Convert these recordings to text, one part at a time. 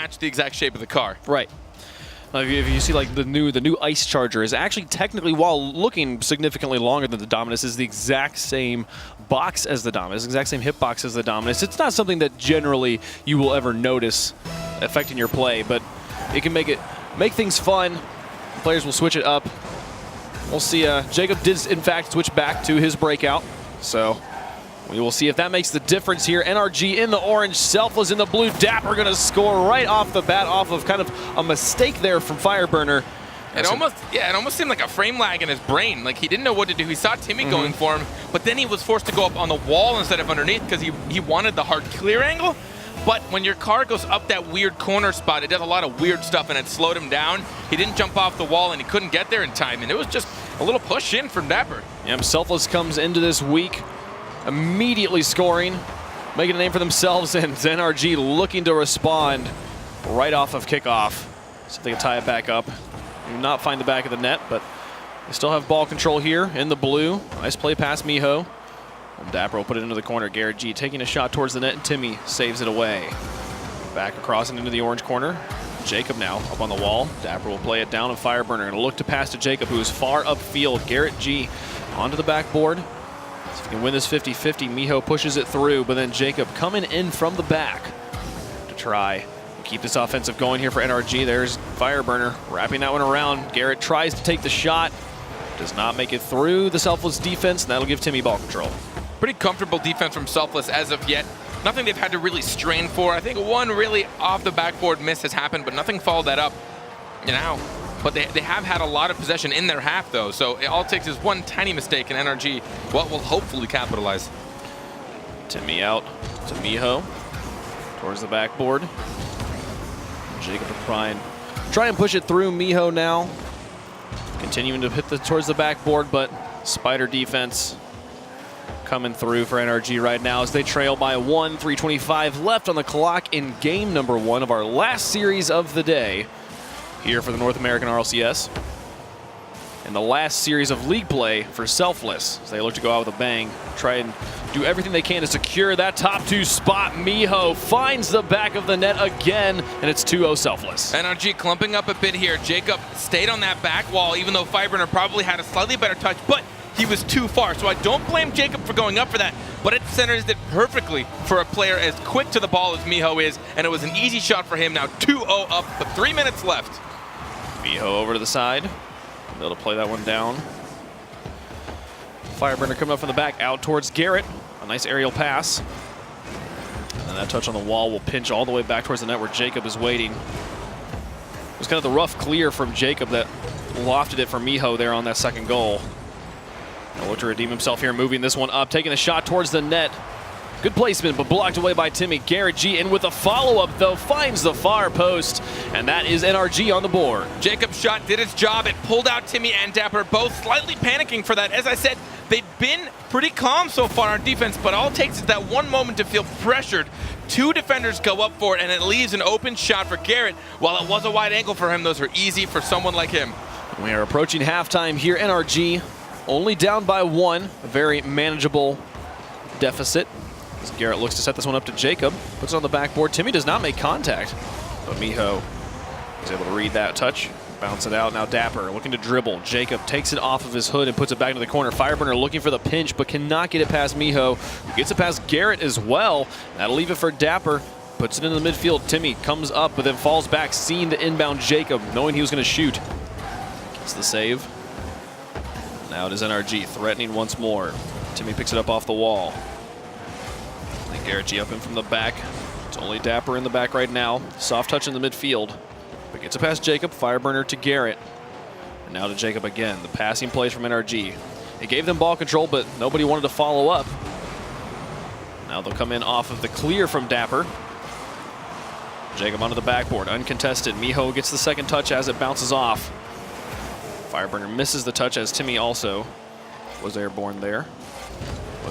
match the exact shape of the car. Right. If you see like the new Ice Charger is actually technically, while looking significantly longer than the Dominus, is the exact same box as the Dominus, exact same hitbox as the Dominus. It's not something that generally you will ever notice affecting your play, but it can make things fun. Players will switch it up. We'll see. Jacob did in fact switch back to his breakout, so we will see if that makes the difference here. NRG in the orange, Selfless in the blue. Dapper going to score right off the bat off of kind of a mistake there from Fireburner. It almost seemed like a frame lag in his brain. Like he didn't know what to do. He saw Timmy going for him, but then he was forced to go up on the wall instead of underneath because he wanted the hard clear angle. But when your car goes up that weird corner spot, it does a lot of weird stuff, and it slowed him down. He didn't jump off the wall, and he couldn't get there in time, and it was just a little push in from Dapper. Yep, Selfless comes into this week immediately scoring, making a name for themselves, and NRG looking to respond right off of kickoff. See if they can tie it back up. Do not find the back of the net, but they still have ball control here in the blue. Nice play past Miho. And Dapper will put it into the corner. Garrett G taking a shot towards the net, and Timmy saves it away. Back across and into the orange corner. Jacob now up on the wall. Dapper will play it down, and Fireburner going to look to pass to Jacob, who is far upfield. Garrett G onto the backboard. So if he can win this 50-50, Miho pushes it through, but then Jacob coming in from the back to try and keep this offensive going here for NRG. There's Fireburner wrapping that one around. Garrett tries to take the shot. Does not make it through the Selfless defense, and that'll give Timmy ball control. Pretty comfortable defense from Selfless as of yet. Nothing they've had to really strain for. I think one really off the backboard miss has happened, but nothing followed that up. But they have had a lot of possession in their half, though. So it all takes is one tiny mistake, and NRG will hopefully capitalize. Timmy out to Miho towards the backboard. Jacob will try and push it through. Miho now continuing to hit towards the backboard, but Spider defense coming through for NRG right now as they trail by 1. 3:25 left on the clock in game number 1 of our last series of the day here for the North American RLCS. And the last series of league play for Selfless as they look to go out with a bang, try and do everything they can to secure that top 2 spot. Miho finds the back of the net again, and it's 2-0 Selfless. NRG clumping up a bit here. Jacob stayed on that back wall, even though Fireburner probably had a slightly better touch, but he was too far. So I don't blame Jacob for going up for that, but it centers it perfectly for a player as quick to the ball as Miho is, and it was an easy shot for him. Now 2-0 up, but 3 minutes left. Miho over to the side. Able to play that one down. Fireburner coming up from the back, out towards Garrett. A nice aerial pass. And then that touch on the wall will pinch all the way back towards the net where Jacob is waiting. It was kind of the rough clear from Jacob that lofted it for Miho there on that second goal. He'll look to redeem himself here, moving this one up, taking a shot towards the net. Good placement, but blocked away by Timmy. Garrett G in with a follow-up, though, finds the far post, and that is NRG on the board. Jacob's shot did its job. It pulled out Timmy and Dapper, both slightly panicking for that. As I said, they've been pretty calm so far on defense, but all it takes is that one moment to feel pressured. 2 defenders go up for it, and it leaves an open shot for Garrett. While it was a wide angle for him, those are easy for someone like him. We are approaching halftime here. NRG only down by 1, a very manageable deficit. As Garrett looks to set this one up to Jacob, puts it on the backboard. Timmy does not make contact, but Miho is able to read that touch, bounce it out. Now Dapper looking to dribble. Jacob takes it off of his hood and puts it back into the corner. Fireburner looking for the pinch, but cannot get it past Miho, who gets it past Garrett as well. That'll leave it for Dapper. Puts it into the midfield. Timmy comes up, but then falls back, seeing the inbound Jacob, knowing he was going to shoot. Gets the save. Now it is NRG threatening once more. Timmy picks it up off the wall. Garrett G up in from the back. It's only Dapper in the back right now. Soft touch in the midfield. But gets it past Jacob. Fireburner to Garrett. And now to Jacob again. The passing plays from NRG. It gave them ball control, but nobody wanted to follow up. Now they'll come in off of the clear from Dapper. Jacob onto the backboard. Uncontested. Miho gets the second touch as it bounces off. Fireburner misses the touch as Timmy also was airborne there.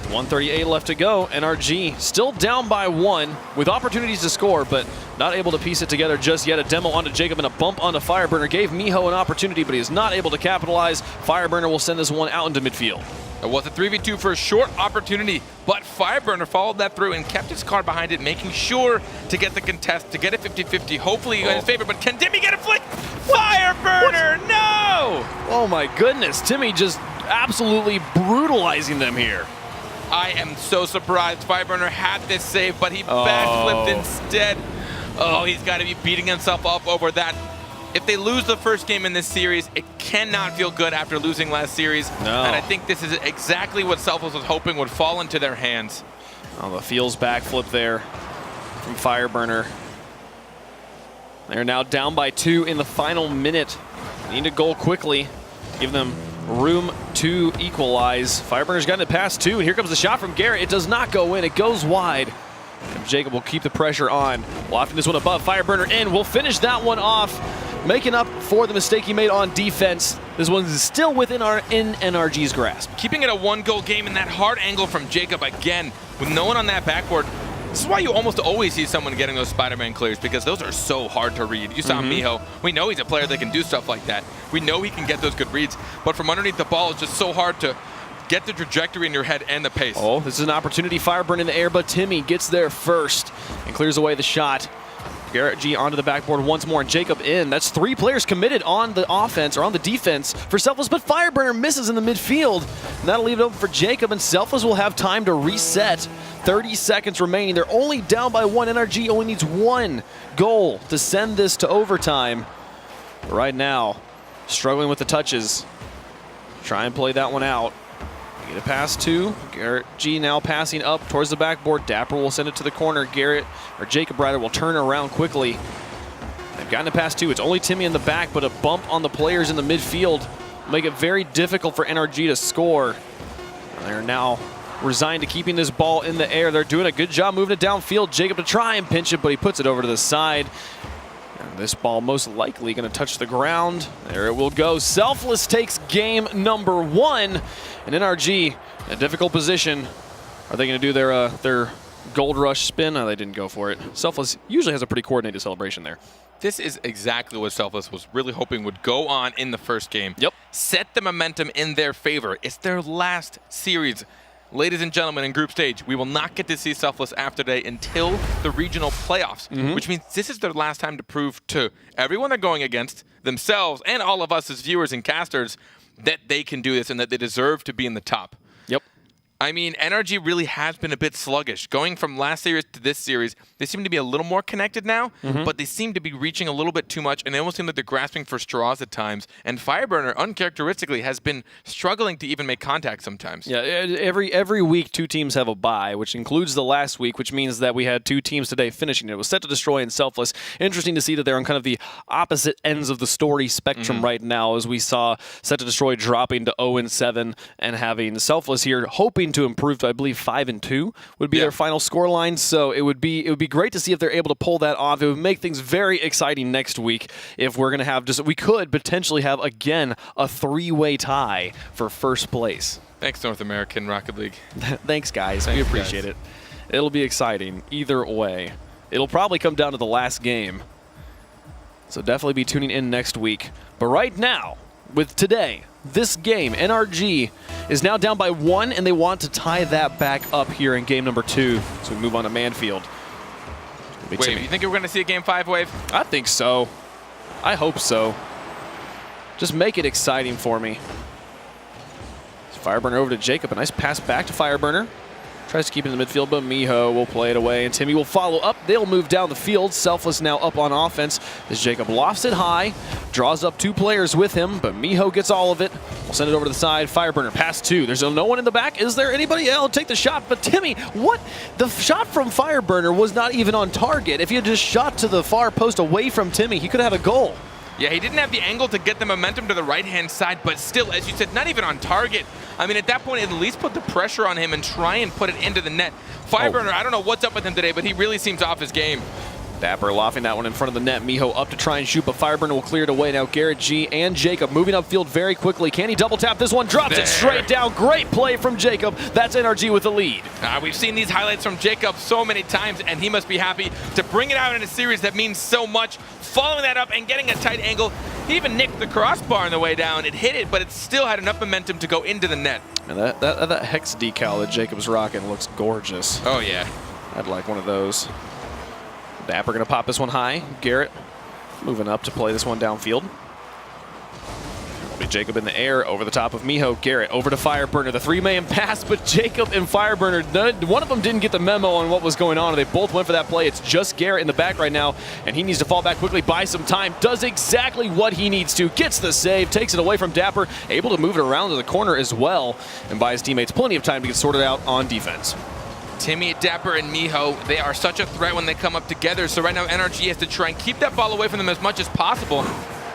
With 1:38 left to go, NRG still down by 1 with opportunities to score, but not able to piece it together just yet. A demo onto Jacob and a bump onto Fireburner gave Miho an opportunity, but he is not able to capitalize. Fireburner will send this one out into midfield. It was a 3v2 for a short opportunity, but Fireburner followed that through and kept his car behind it, making sure to get the contest, to get a 50-50, hopefully in his favor. But can Timmy get a flick? Fireburner, no! Oh my goodness, Timmy just absolutely brutalizing them here. I am so surprised. Fireburner had this save, but he backflipped instead. Oh, he's got to be beating himself up over that. If they lose the first game in this series, it cannot feel good after losing last series. No. And I think this is exactly what Selfless was hoping would fall into their hands. Oh, the Feels backflip there from Fireburner. They're now down by 2 in the final minute. They need a goal quickly. Give them room to equalize. Fireburner's gotten it past 2, and here comes the shot from Garrett. It does not go in. It goes wide. And Jacob will keep the pressure on. Lofting this one above. Fireburner in. We'll finish that one off, making up for the mistake he made on defense. This one is still within NRG's grasp. Keeping it a 1-goal game in that hard angle from Jacob again, with no one on that backboard. This is why you almost always see someone getting those Spider-Man clears, because those are so hard to read. You saw Miho. We know he's a player that can do stuff like that. We know he can get those good reads, but from underneath the ball, it's just so hard to get the trajectory in your head and the pace. Oh, this is an opportunity. Fireburn in the air, but Timmy gets there first and clears away the shot. Garrett G onto the backboard once more, and Jacob in. That's 3 players committed on the offense, or on the defense for Selfless, but Fireburner misses in the midfield. And that'll leave it open for Jacob, and Selfless will have time to reset. 30 seconds remaining. They're only down by 1. NRG only needs 1 goal to send this to overtime. But right now, struggling with the touches. Try and play that one out. Get it past 2. Garrett G now passing up towards the backboard. Dapper will send it to the corner. Jacob rather will turn around quickly. They've gotten it past 2. It's only Timmy in the back, but a bump on the players in the midfield will make it very difficult for NRG to score. And they're now resigned to keeping this ball in the air. They're doing a good job moving it downfield. Jacob to try and pinch it, but he puts it over to the side. And this ball most likely going to touch the ground. There it will go. Selfless takes game number 1. And NRG in a difficult position. Are they going to do their gold rush spin? No, they didn't go for it. Selfless usually has a pretty coordinated celebration there. This is exactly what Selfless was really hoping would go on in the first game. Yep. Set the momentum in their favor. It's their last series. Ladies and gentlemen, in group stage, we will not get to see Selfless after today until the regional playoffs, which means this is their last time to prove to everyone they're going against, themselves, and all of us as viewers and casters, that they can do this and that they deserve to be in the top. Yep. I mean, NRG really has been a bit sluggish. Going from last series to this series, they seem to be a little more connected now, but they seem to be reaching a little bit too much, and they almost seem like they're grasping for straws at times. And Fireburner, uncharacteristically, has been struggling to even make contact sometimes. Yeah, every week 2 teams have a bye, which includes the last week, which means that we had 2 teams today finishing. It was Set to Destroy and Selfless. Interesting to see that they're on kind of the opposite ends of the story spectrum right now, as we saw Set to Destroy dropping to 0-7 and having Selfless here hoping to improve to, I believe, 5-2 would be their final scoreline. So it would be great to see if they're able to pull that off. It would make things very exciting next week if we're going to have we could potentially have again a 3-way tie for first place. Thanks, North American Rocket League. Thanks, guys. We appreciate it. It'll be exciting either way. It'll probably come down to the last game. So definitely be tuning in next week. But right now, with today, this game, NRG is now down by 1, and they want to tie that back up here in game number 2. So we move on to Manfield. Wait, you think we're going to see a game 5 wave? I think so. I hope so. Just make it exciting for me. Fireburner over to Jacob. A nice pass back to Fireburner. Tries to keep it in the midfield, but Miho will play it away, and Timmy will follow up. They'll move down the field. Selfless now up on offense as Jacob lofts it high, draws up 2 players with him, but Miho gets all of it. We'll send it over to the side. Fireburner pass 2. There's no one in the back. Is there anybody else? Take the shot, but Timmy, what? The shot from Fireburner was not even on target. If he had just shot to the far post away from Timmy, he could have had a goal. Yeah, he didn't have the angle to get the momentum to the right-hand side, but still, as you said, not even on target. I mean, at that point, at least put the pressure on him and try and put it into the net. Fireburner, I don't know what's up with him today, but he really seems off his game. Dapper lofting that one in front of the net. Miho up to try and shoot, but Fireburner will clear it away. Now Garrett G and Jacob moving upfield very quickly. Can he double tap this one? Drops it straight down. Great play from Jacob. That's NRG with the lead. We've seen these highlights from Jacob so many times, and he must be happy to bring it out in a series that means so much. Following that up and getting a tight angle. He even nicked the crossbar on the way down. It hit it, but it still had enough momentum to go into the net. And that hex decal that Jacob's rocking looks gorgeous. Oh, yeah. I'd like one of those. Dapper going to pop this one high. Garrett moving up to play this one downfield. It'll be Jacob in the air over the top of Miho. Garrett over to Fireburner. The three-man pass, but Jacob and Fireburner, one of them didn't get the memo on what was going on. They both went for that play. It's just Garrett in the back right now, and he needs to fall back quickly, buy some time. Does exactly what he needs to. Gets the save, takes it away from Dapper, able to move it around to the corner as well, and buy his teammates plenty of time to get sorted out on defense. Timmy, Dapper, and Miho, they are such a threat when they come up together. So right now, NRG has to try and keep that ball away from them as much as possible.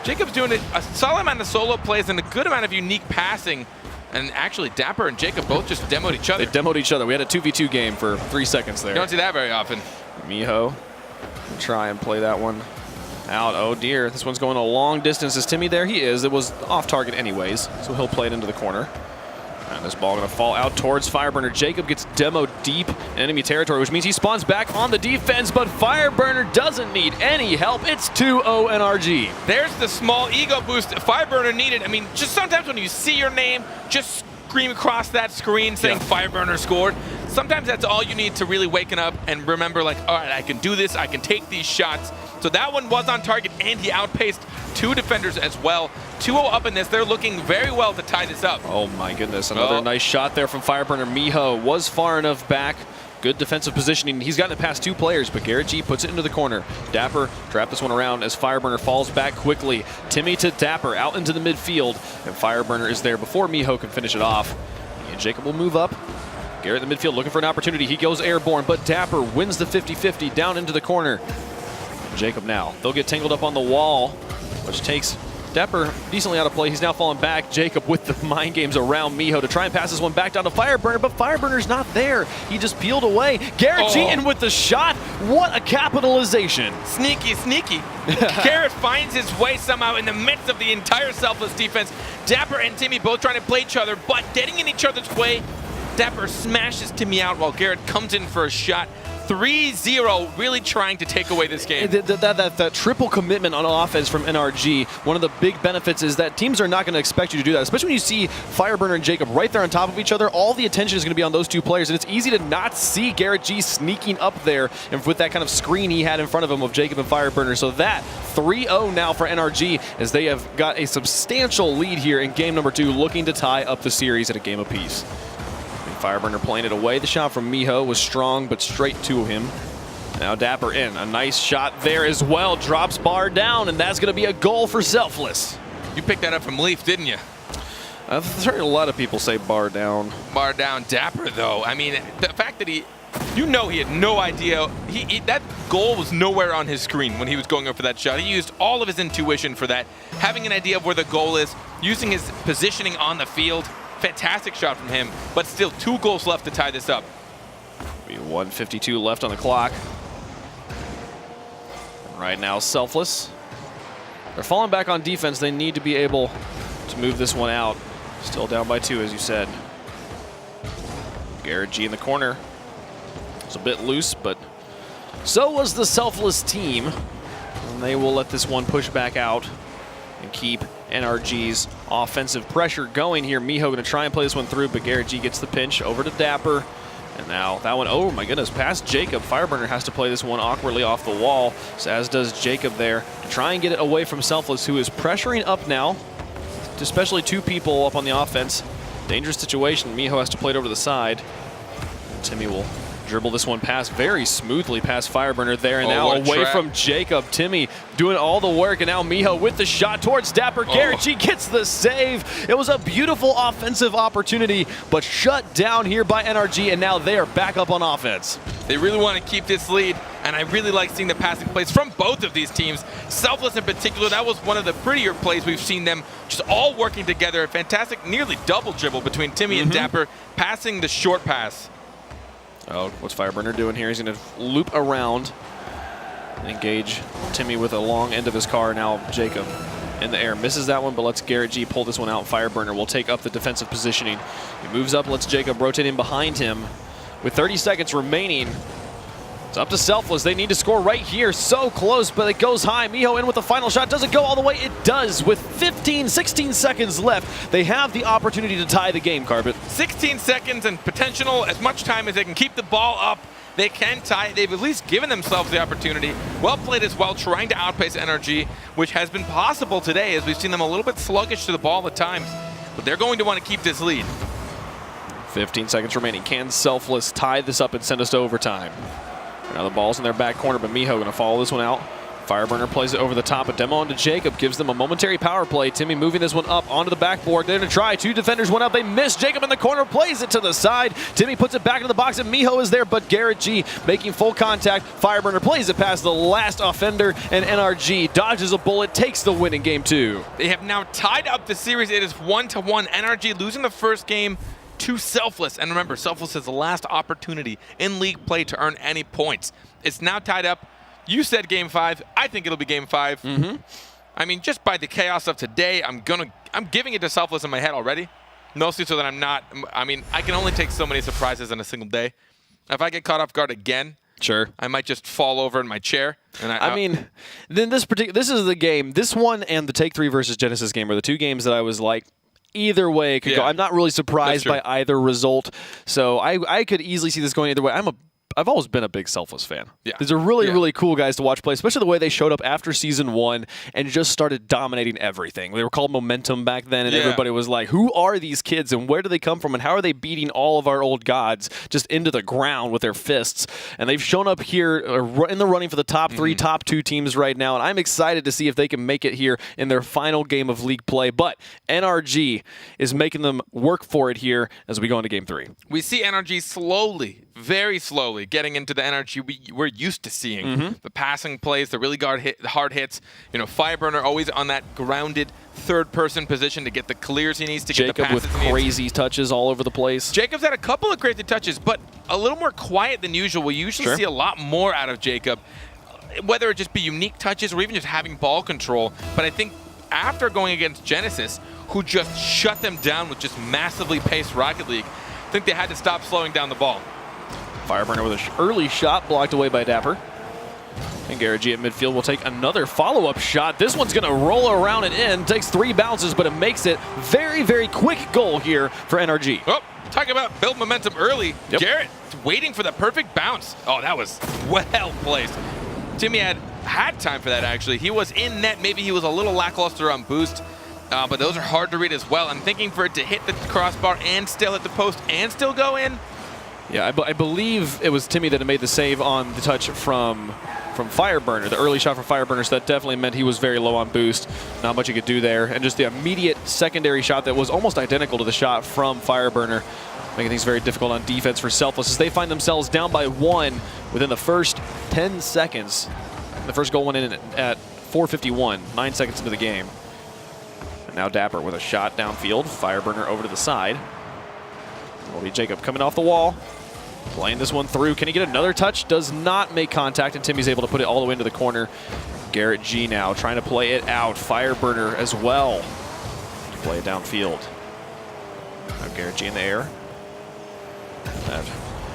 Jacob's doing a solid amount of solo plays and a good amount of unique passing. And actually, Dapper and Jacob both just demoed each other. They demoed each other. We had a 2v2 game for 3 seconds there. You don't see that very often. Miho will try and play that one out. Oh, dear. This one's going a long distance. Is Timmy there? He is. It was off target anyways, so he'll play it into the corner. And this ball going to fall out towards Fireburner. Jacob gets demoed deep in enemy territory, which means he spawns back on the defense, but Fireburner doesn't need any help. It's 2-0 NRG. There's the small ego boost Fireburner needed. I mean, just sometimes when you see your name, just scream across that screen saying Fireburner scored. Sometimes that's all you need to really waken up and remember, like, all right, I can do this, I can take these shots. So that one was on target, and he outpaced 2 defenders as well. 2-0 up in this. They're looking very well to tie this up. Oh, my goodness. Another nice shot there from Fireburner. Miho was far enough back. Good defensive positioning. He's gotten it past 2 players, but Garrett G puts it into the corner. Dapper trapped this one around as Fireburner falls back quickly. Timmy to Dapper out into the midfield, and Fireburner is there before Miho can finish it off. And Jacob will move up. Garrett in the midfield looking for an opportunity. He goes airborne, but Dapper wins the 50-50 down into the corner. Jacob now. They'll get tangled up on the wall, which takes Dapper decently out of play. He's now falling back. Jacob with the mind games around Miho to try and pass this one back down to Fireburner, but Fireburner's not there. He just peeled away. Garrett G in with the shot. What a capitalization. Sneaky, sneaky. Garrett finds his way somehow in the midst of the entire Selfless defense. Dapper and Timmy both trying to play each other, but getting in each other's way. Dapper smashes Timmy out while Garrett comes in for a shot. 3-0, really trying to take away this game. That triple commitment on offense from NRG, one of the big benefits is that teams are not going to expect you to do that, especially when you see Fireburner and Jacob right there on top of each other. All the attention is going to be on those 2 players, and it's easy to not see Garrett G sneaking up there and with that kind of screen he had in front of him of Jacob and Fireburner. So that 3-0 now for NRG as they have got a substantial lead here in game number 2, looking to tie up the series at a game apiece. Fireburner playing it away. The shot from Miho was strong, but straight to him. Now Dapper in. A nice shot there as well. Drops bar down, and that's going to be a goal for Selfless. You picked that up from Leaf, didn't you? I've heard a lot of people say bar down. Bar down. Dapper, though. I mean, the fact that he had no idea. That goal was nowhere on his screen when he was going up for that shot. He used all of his intuition for that. Having an idea of where the goal is, using his positioning on the field. Fantastic shot from him, but still 2 goals left to tie this up. 1:52 left on the clock. Right now, Selfless. They're falling back on defense. They need to be able to move this one out. Still down by 2, as you said. Garrett G in the corner. It's a bit loose, but so was the Selfless team. And they will let this one push back out and keep NRG's offensive pressure going here. Miho going to try and play this one through, but Garrett G gets the pinch over to Dapper. And now that one, oh my goodness, past Jacob. Fireburner has to play this one awkwardly off the wall, as does Jacob there, to try and get it away from Selfless, who is pressuring up now, especially 2 people up on the offense. Dangerous situation. Miho has to play it over to the side. And Timmy will dribble this one past very smoothly past Fireburner there, and now away from Jacob. Timmy doing all the work, and now Miho with the shot towards Dapper. Garrett G gets the save. It was a beautiful offensive opportunity, but shut down here by NRG, and now they are back up on offense. They really want to keep this lead, and I really like seeing the passing plays from both of these teams. Selfless in particular, that was one of the prettier plays we've seen them just all working together. A fantastic, nearly double dribble between Timmy and Dapper, passing the short pass. Oh, what's Fireburner doing here? He's going to loop around Engage Timmy with a long end of his car. Now Jacob in the air. Misses that one, but lets Garrett G pull this one out. Fireburner will take up the defensive positioning. He moves up, lets Jacob rotate in behind him. With 30 seconds remaining, it's up to Selfless. They need to score right here. So close, but it goes high. Miho in with the final shot. Does it go all the way? It does. With 16 seconds left, they have the opportunity to tie the game, Carpet. 16 seconds and potential as much time as they can keep the ball up. They can tie. They've at least given themselves the opportunity. Well played as well, trying to outpace NRG, which has been possible today as we've seen them a little bit sluggish to the ball at times. But they're going to want to keep this lead. 15 seconds remaining. Can Selfless tie this up and send us to overtime? Now the ball's in their back corner, but Miho going to follow this one out. Fireburner plays it over the top. A demo onto Jacob gives them a momentary power play. Timmy moving this one up onto the backboard. They're going to try. Two defenders went up. They miss. Jacob in the corner plays it to the side. Timmy puts it back into the box, and Miho is there, but Garrett G making full contact. Fireburner plays it past the last offender, and NRG dodges a bullet, takes the win in game 2. They have now tied up the series. It is 1-1. NRG losing the first game to Selfless. And remember, Selfless has the last opportunity in league play to earn any points. It's now tied up. You said game 5. I think it'll be game 5. I mean, just by the chaos of today, I'm giving it to Selfless in my head already. Mostly so that I'm not, I mean, I can only take so many surprises in a single day. If I get caught off guard again, sure, I might just fall over in my chair. And I mean, then this is the game. This one and the Take 3 versus Genesis game are the two games that I was like, either way it could go. I'm not really surprised by either result. So I could easily see this going either way. I've always been a big Selfless fan. These are really cool guys to watch play, especially the way they showed up after Season 1 and just started dominating everything. They were called Momentum back then, and everybody was like, who are these kids, and where do they come from, and how are they beating all of our old gods just into the ground with their fists? And they've shown up here in the running for the top 3, top 2 teams right now, and I'm excited to see if they can make it here in their final game of league play. But NRG is making them work for it here as we go into game 3. We see NRG slowly, very slowly, getting into the NRG we're used to seeing. The passing plays, the really hard hits. You know, Fireburner always on that grounded third-person position to get the clears he needs to get the passes with crazy touches all over the place. Jacob's had a couple of crazy touches, but a little more quiet than usual. We usually see a lot more out of Jacob, whether it just be unique touches or even just having ball control. But I think after going against Genesis, who just shut them down with just massively paced Rocket League, I think they had to stop slowing down the ball. Fireburner with an early shot blocked away by Dapper. And Garrett G at midfield will take another follow-up shot. This one's going to roll around and in. Takes 3 bounces, but it makes it very quick goal here for NRG. Oh, talking about build momentum early. Garrett waiting for the perfect bounce. Oh, that was well placed. Timmy had time for that, actually. He was in net. Maybe he was a little lackluster on boost. But those are hard to read as well. I'm thinking for it to hit the crossbar and still hit the post and still go in. Yeah, I believe it was Timmy that had made the save on the touch from Fireburner, the early shot from Fireburner, so that definitely meant he was very low on boost. Not much he could do there. And just the immediate secondary shot that was almost identical to the shot from Fireburner, making things very difficult on defense for Selfless as they find themselves down by 1 within the first 10 seconds. The first goal went in at 4:51, 9 seconds into the game. And now Dapper with a shot downfield. Fireburner over to the side. Will be Jacob coming off the wall. Playing this one through. Can he get another touch? Does not make contact, and Timmy's able to put it all the way into the corner. Garrett G now trying to play it out. Fireburner as well to play it downfield. Now Garrett G in the air.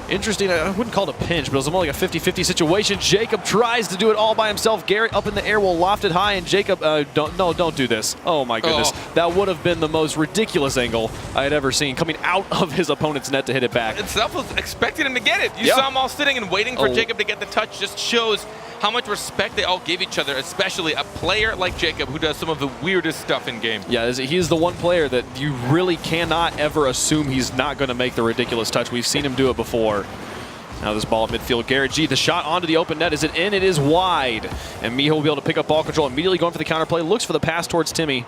Interesting, I wouldn't call it a pinch, but it was more like a 50-50 situation. Jacob tries to do it all by himself. Garrett up in the air will loft it high, and Jacob, don't do this. Oh my goodness. That would have been the most ridiculous angle I had ever seen, coming out of his opponent's net to hit it back. And Selfless expected him to get it. You saw him all sitting and waiting for Jacob to get the touch. Just shows how much respect they all give each other, especially a player like Jacob who does some of the weirdest stuff in game. Yeah, he's the one player that you really cannot ever assume he's not going to make the ridiculous touch. We've seen him do it before. Now this ball at midfield. Garrett G, the shot onto the open net. Is it in? It is wide. And Miho will be able to pick up ball control, immediately going for the counterplay. Looks for the pass towards Timmy,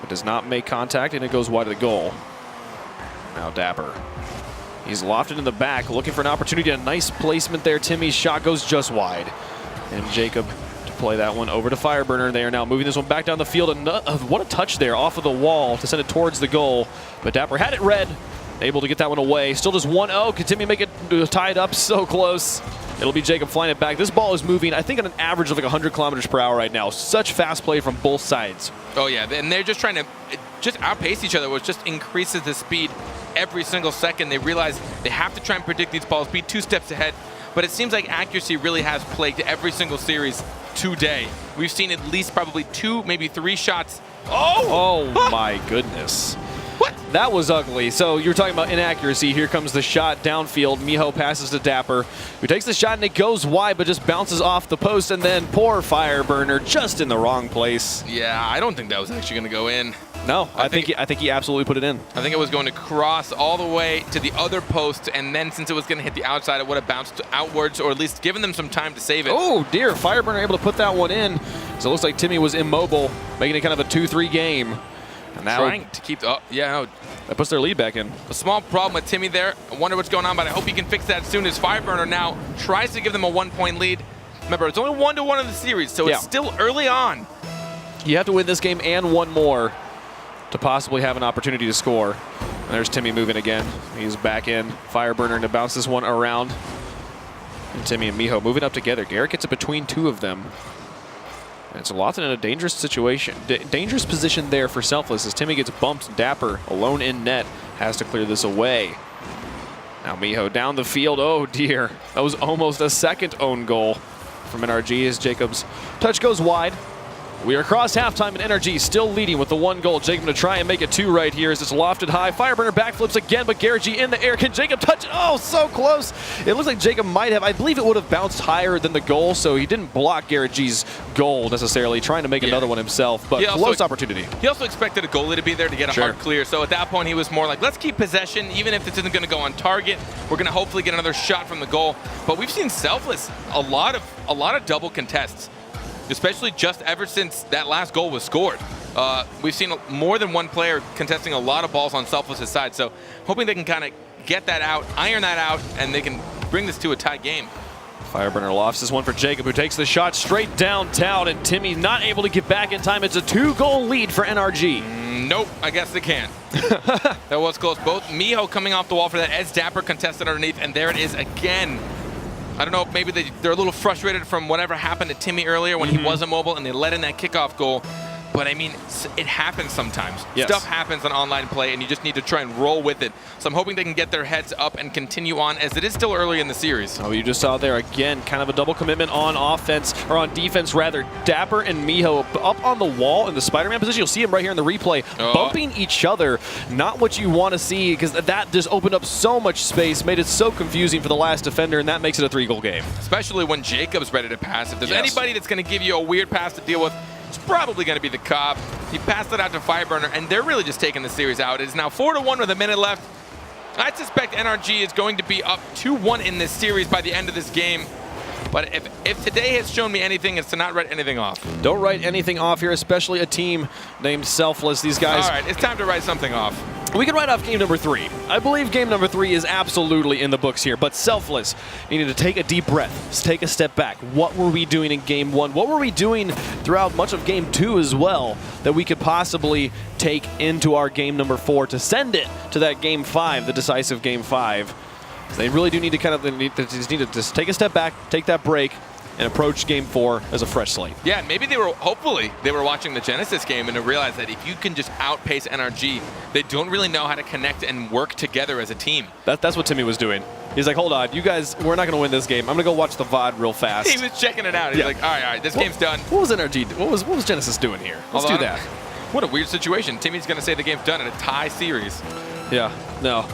but does not make contact, and it goes wide of the goal. Now Dapper. He's lofted in the back, looking for an opportunity. A nice placement there. Timmy's shot goes just wide. And Jacob to play that one over to Fireburner. They are now moving this one back down the field. And what a touch there off of the wall to send it towards the goal. But Dapper had it read. Able to get that one away. Still just 1-0. Can Timmy make it tie it up? So close. It'll be Jacob flying it back. This ball is moving, I think, at an average of like 100 kilometers per hour right now. Such fast play from both sides. Oh, yeah, and they're just trying to just outpace each other, which just increases the speed every single second. They realize they have to try and predict these balls, be 2 steps ahead. But it seems like accuracy really has plagued every single series today. We've seen at least probably 2, maybe 3 shots. Oh my goodness. What? That was ugly. So you're talking about inaccuracy. Here comes the shot downfield. Miho passes to Dapper, who takes the shot and it goes wide, but just bounces off the post. And then poor Fireburner just in the wrong place. Yeah, I don't think that was actually going to go in. No, I think he absolutely put it in. I think it was going to cross all the way to the other post, and then since it was going to hit the outside, it would have bounced outwards, or at least given them some time to save it. Oh dear, Fireburner able to put that one in. So it looks like Timmy was immobile, making it kind of a 2-3 game. And now trying to keep, that puts their lead back in. A small problem with Timmy there. I wonder what's going on, but I hope he can fix that soon as Fireburner now tries to give them a 1-point lead. Remember, it's only 1-1 in the series, so it's still early on. You have to win this game and one more to possibly have an opportunity to score. And there's Timmy moving again. He's back in. Fireburner to bounce this one around. And Timmy and Miho moving up together. Garrett gets it between 2 of them. And it's Lawton in a dangerous situation. Dangerous position there for Selfless as Timmy gets bumped. Dapper alone in net has to clear this away. Now Miho down the field. Oh dear. That was almost a second own goal from NRG as Jacob's touch goes wide. We are across halftime and NRG still leading with the 1 goal. Jacob to try and make it 2 right here as it's lofted high. Fireburner backflips again, but Garrett G in the air. Can Jacob touch it? Oh, so close. It looks like Jacob might have. I believe it would have bounced higher than the goal, so he didn't block Garrett G's goal necessarily, trying to make another one himself, but close opportunity. He also expected a goalie to be there to get a hard clear, so at that point he was more like, let's keep possession. Even if this isn't going to go on target, we're going to hopefully get another shot from the goal. But we've seen Selfless a lot of double contests, especially just ever since that last goal was scored. We've seen more than one player contesting a lot of balls on Selfless' side, so hoping they can kind of get that out, iron that out, and they can bring this to a tie game. Fireburner lofts this one for Jacob, who takes the shot straight downtown, and Timmy not able to get back in time. It's a 2-goal lead for NRG. Nope, I guess they can't. That was close. Both Miho coming off the wall for that as Dapper contested underneath, and there it is again. I don't know, maybe they're a little frustrated from whatever happened to Timmy earlier when he wasn't mobile and they let in that kickoff goal. But I mean, it happens sometimes. Yes. Stuff happens on online play and you just need to try and roll with it. So I'm hoping they can get their heads up and continue on as it is still early in the series. Oh, you just saw there again, kind of a double commitment on offense, or on defense rather. Dapper and Miho up on the wall in the Spider-Man position. You'll see him right here in the replay, bumping each other. Not what you want to see, because that just opened up so much space, made it so confusing for the last defender, and that makes it a 3-goal game. Especially when Jacob's ready to pass. If there's anybody that's going to give you a weird pass to deal with, it's probably going to be the Cobb. He passed it out to Fireburner, and they're really just taking the series out. It is now 4-1 with a minute left. I suspect NRG is going to be up 2-1 in this series by the end of this game. But if today has shown me anything, it's to not write anything off. Don't write anything off here, especially a team named Selfless. These guys... All right, it's time to write something off. We can write off game number 3. I believe game number 3 is absolutely in the books here, but Selfless needed to take a deep breath, take a step back. What were we doing in game 1? What were we doing throughout much of game 2 as well that we could possibly take into our game number 4 to send it to that game 5, the decisive game 5? They really do need to just take a step back, take that break, and approach game 4 as a fresh slate. Yeah, maybe hopefully they were watching the Genesis game and realized that if you can just outpace NRG, they don't really know how to connect and work together as a team. That's what Timmy was doing. He's like, hold on, you guys, we're not going to win this game. I'm going to go watch the VOD real fast. He was checking it out. He's like, all right, this game's done. What was NRG? What was Genesis doing here? Let's do that. What a weird situation. Timmy's going to say the game's done in a tie series. Yeah, no.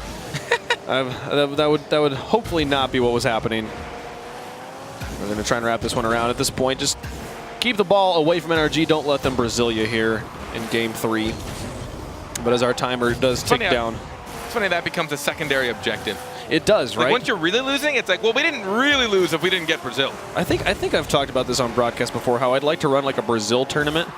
That would hopefully not be what was happening. We're going to try and wrap this one around at this point. Just keep the ball away from NRG. Don't let them Brazil you here in game 3. But as our timer does tick down. It's funny that becomes a secondary objective. It does, right? Once you're really losing, it's like, well, we didn't really lose if we didn't get Brazil. I think I've talked about this on broadcast before, how I'd like to run like a Brazil tournament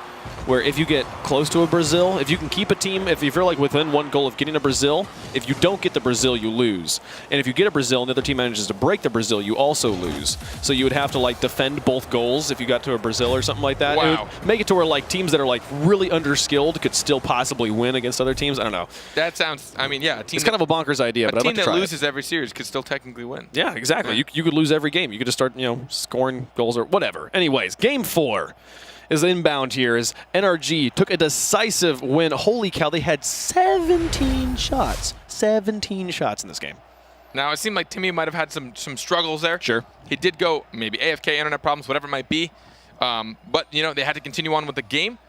where if you get close to a Brazil, if you can keep a team, if you're like within one goal of getting a Brazil, if you don't get the Brazil, you lose. And if you get a Brazil and the other team manages to break the Brazil, you also lose. So you would have to like defend both goals if you got to a Brazil or something like that. Wow. It would make it to where like teams that are like really underskilled could still possibly win against other teams. I don't know. That sounds, I mean, yeah. A team It's kind of a bonkers idea, but I'd like to try that it. loses every series could still technically win. Yeah, exactly. Yeah. You could lose every game. You could just start, scoring goals or whatever. Anyways, game 4 is inbound here as NRG took a decisive win. Holy cow, they had 17 shots. 17 shots in this game. Now, it seemed like Timmy might have had some struggles there. Sure. He did go maybe AFK, internet problems, whatever it might be. But, they had to continue on with the game.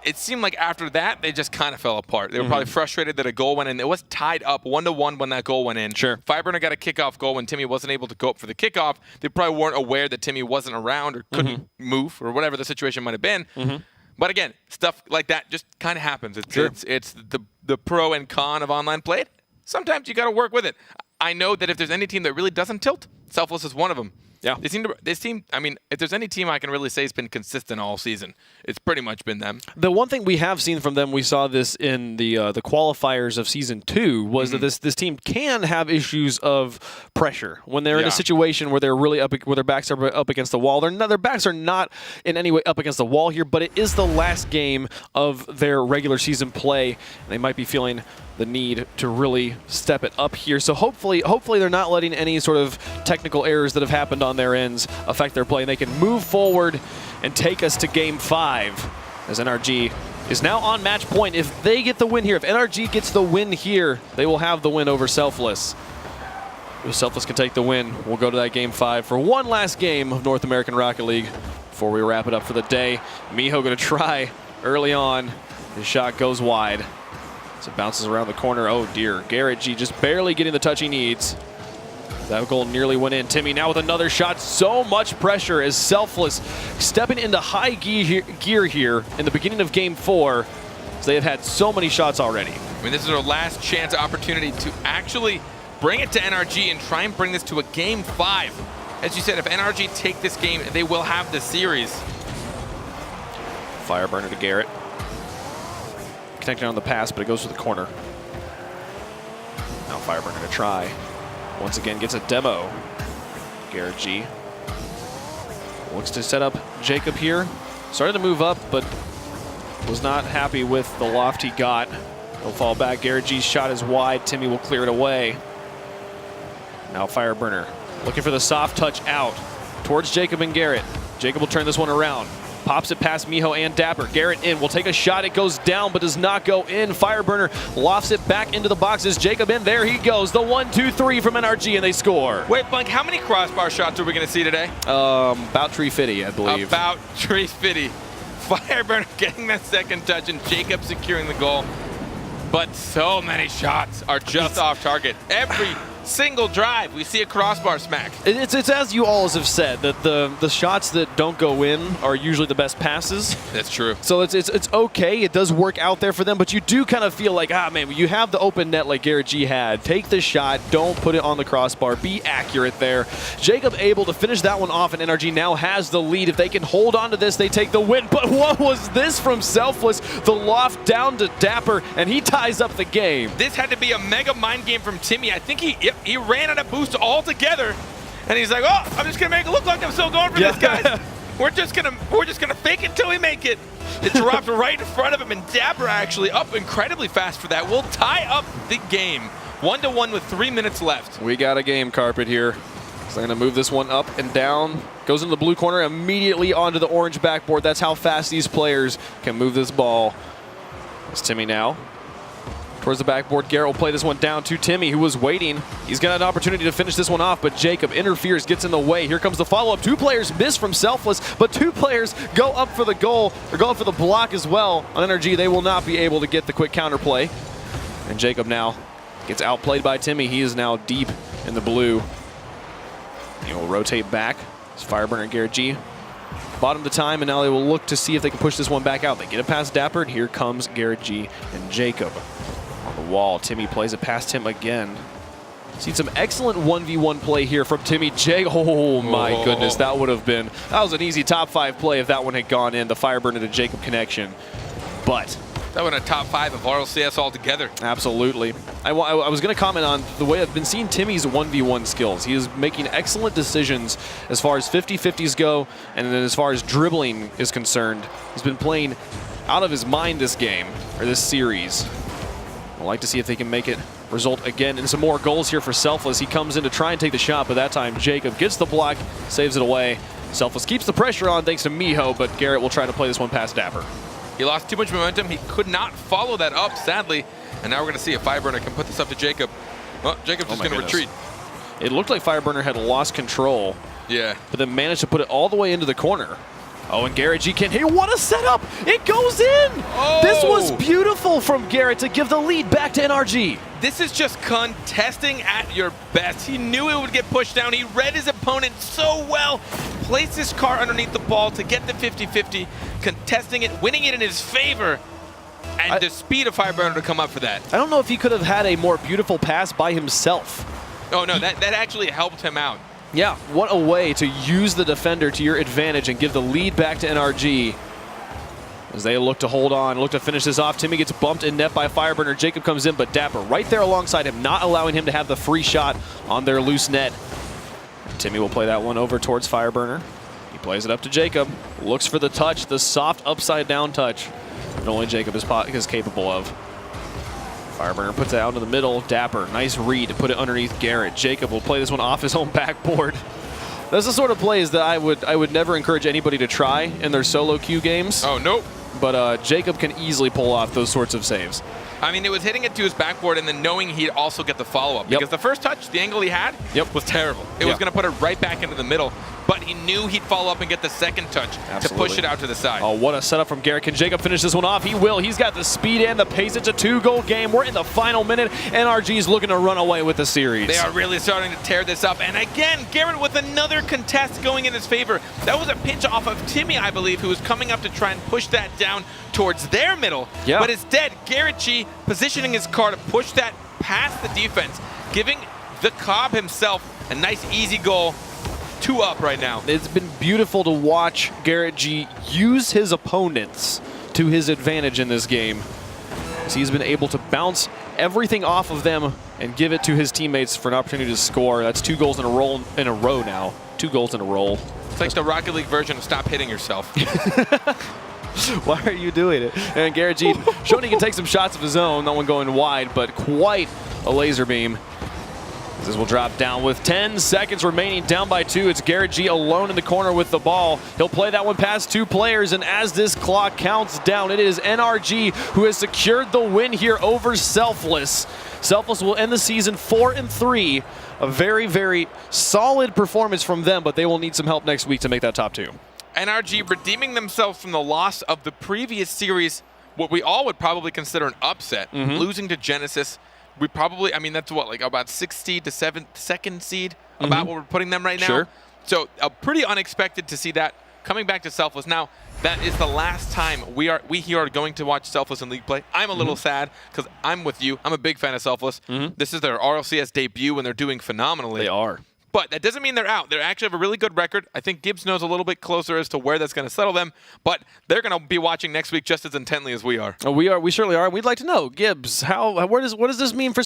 It seemed like after that, they just kind of fell apart. They were probably frustrated that a goal went in. It was tied up 1-1 when that goal went in. Sure. Fireburner got a kickoff goal when Timmy wasn't able to go up for the kickoff. They probably weren't aware that Timmy wasn't around or couldn't move or whatever the situation might have been. But again, stuff like that just kind of happens. It's the pro and con of online play. Sometimes you got to work with it. I know that if there's any team that really doesn't tilt, Selfless is one of them. Yeah. This team, I mean, if there's any team I can really say has been consistent all season, it's pretty much been them. The one thing we have seen from them, we saw this in the qualifiers of Season 2, was that this team can have issues of pressure when they're in a situation where they're really where their backs are up against the wall. Their backs are not in any way up against the wall here, but it is the last game of their regular season play, and they might be feeling the need to really step it up here. So hopefully they're not letting any sort of technical errors that have happened on their ends affect their play, and they can move forward and take us to Game 5 as NRG is now on match point. If they get the win here, if NRG gets the win here, they will have the win over Selfless. If Selfless can take the win, we'll go to that Game 5 for one last game of North American Rocket League before we wrap it up for the day. Miho going to try early on. His shot goes wide. So it bounces around the corner. Oh dear. Garrett G just barely getting the touch he needs. That goal nearly went in. Timmy now with another shot. So much pressure as Selfless stepping into high gear here in the beginning of Game 4. As they have had so many shots already. I mean, this is our last chance opportunity to actually bring it to NRG and try and bring this to a Game 5. As you said, if NRG take this game, they will have the series. Fireburner to Garrett. Connecting on the pass, but it goes to the corner. Now Fireburner to try. Once again gets a demo. Garrett G looks to set up Jacob here. Started to move up, but was not happy with the loft he got. He'll fall back. Garrett G's shot is wide. Timmy will clear it away. Now Fireburner looking for the soft touch out towards Jacob and Garrett. Jacob will turn this one around. Pops it past Miho and Dapper. Garrett in, will take a shot. It goes down, but does not go in. Fireburner lofts it back into the boxes. Jacob in, there he goes. The 1-2-3 from NRG, and they score. Wait, Blink, how many crossbar shots are we going to see today? About 350, I believe. About 350. Fireburner getting that second touch and Jacob securing the goal. But so many shots are just off target. Every single drive, we see a crossbar smack. It's as you all have said, that the shots that don't go in are usually the best passes. That's true. So it's okay. It does work out there for them, but you do kind of feel like, man, you have the open net like Garrett G had. Take the shot. Don't put it on the crossbar. Be accurate there. Jacob able to finish that one off, and NRG now has the lead. If they can hold on to this, they take the win. But what was this from Selfless? The loft down to Dapper, and he ties up the game. This had to be a mega mind game from Timmy. I think he ran out of boost altogether, and he's like, "Oh, I'm just gonna make it look like I'm still going for this, guys. We're just gonna fake it till we make it." It dropped right in front of him, and Dapper actually up incredibly fast for that. We'll tie up the game, 1-1 with 3 minutes left. We got a game carpet here. So they're gonna move this one up and down. Goes into the blue corner, immediately onto the orange backboard. That's how fast these players can move this ball. It's Timmy now. Towards the backboard, Garrett will play this one down to Timmy, who was waiting. He's got an opportunity to finish this one off, but Jacob interferes, gets in the way. Here comes the follow-up. 2 players miss from Selfless, but 2 players go up for the goal, or go up for the block as well. On NRG, they will not be able to get the quick counterplay. And Jacob now gets outplayed by Timmy. He is now deep in the blue. He will rotate back. It's Fireburner and Garrett G. Bottom the time, and now they will look to see if they can push this one back out. They get it past Dapper, and here comes Garrett G and Jacob. On the wall, Timmy plays it past him again. Seen some excellent 1v1 play here from Timmy J. Oh my goodness, that was an easy top 5 play if that one had gone in, the Fireburner to Jacob connection. But that one a top 5 of RLCS altogether. Absolutely. I was going to comment on the way I've been seeing Timmy's 1v1 skills. He is making excellent decisions as far as 50-50s go, and then as far as dribbling is concerned. He's been playing out of his mind this game, or this series. I'd like to see if they can make it result again in some more goals here for Selfless. He comes in to try and take the shot, but that time Jacob gets the block, saves it away. Selfless keeps the pressure on thanks to Miho, but Garrett will try to play this one past Dapper. He lost too much momentum. He could not follow that up, sadly. And now we're going to see if Fireburner can put this up to Jacob. Well, Jacob's just going to retreat. It looked like Fireburner had lost control. Yeah. But then managed to put it all the way into the corner. Oh, and Garrett G. Hey, what a setup! It goes in! Oh. This was beautiful from Garrett to give the lead back to NRG. This is just contesting at your best. He knew it would get pushed down. He read his opponent so well. Placed his car underneath the ball to get the 50-50, contesting it, winning it in his favor. And the speed of Fireburner to come up for that. I don't know if he could have had a more beautiful pass by himself. Oh, no, that actually helped him out. Yeah, what a way to use the defender to your advantage and give the lead back to NRG. As they look to hold on, look to finish this off. Timmy gets bumped in net by Fireburner. Jacob comes in, but Dapper right there alongside him, not allowing him to have the free shot on their loose net. Timmy will play that one over towards Fireburner. He plays it up to Jacob. Looks for the touch, the soft upside-down touch that only Jacob is capable of. Fireburner puts it out into the middle. Dapper, nice read to put it underneath Garrett. Jacob will play this one off his own backboard. That's the sort of plays that I would never encourage anybody to try in their solo queue games. Oh, nope. But Jacob can easily pull off those sorts of saves. I mean, it was hitting it to his backboard and then knowing he'd also get the follow-up. Yep. Because the first touch, the angle he had, was terrible. It was going to put it right back into the middle. But he knew he'd follow up and get the second touch to push it out to the side. Oh, what a setup from Garrett. Can Jacob finish this one off? He will. He's got the speed and the pace. It's a 2-goal game. We're in the final minute. NRG's looking to run away with the series. They are really starting to tear this up. And again, Garrett with another contest going in his favor. That was a pinch off of Timmy, I believe, who was coming up to try and push that down towards their middle. Yeah. But instead, Garrett G positioning his car to push that past the defense, giving the Cobb himself a nice, easy goal. 2 up right now. It's been beautiful to watch Garrett G use his opponents to his advantage in this game. As he's been able to bounce everything off of them and give it to his teammates for an opportunity to score. That's 2 goals in a row now. 2 goals in a row. It's like the Rocket League version of stop hitting yourself. Why are you doing it? And Garrett G showing he can take some shots of his own. That one going wide, but quite a laser beam. This will drop down with 10 seconds remaining, down by 2. It's Garrett G alone in the corner with the ball. He'll play that one past 2 players, and as this clock counts down, it is NRG who has secured the win here over Selfless. Selfless will end the season 4-3. A very, very solid performance from them, but they will need some help next week to make that top 2. NRG redeeming themselves from the loss of the previous series, what we all would probably consider an upset, losing to Genesis. We probably, I mean, that's what, like about 6th to 2nd seed, about what we're putting them right now. Sure. So pretty unexpected to see that coming back to Selfless. Now, that is the last time we here are going to watch Selfless in league play. I'm a little sad because I'm with you. I'm a big fan of Selfless. This is their RLCS debut and they're doing phenomenally. They are. But that doesn't mean they're out. They actually have a really good record. I think Gibbs knows a little bit closer as to where that's going to settle them. But they're going to be watching next week just as intently as we are. We certainly are. We'd like to know, Gibbs, what does this mean for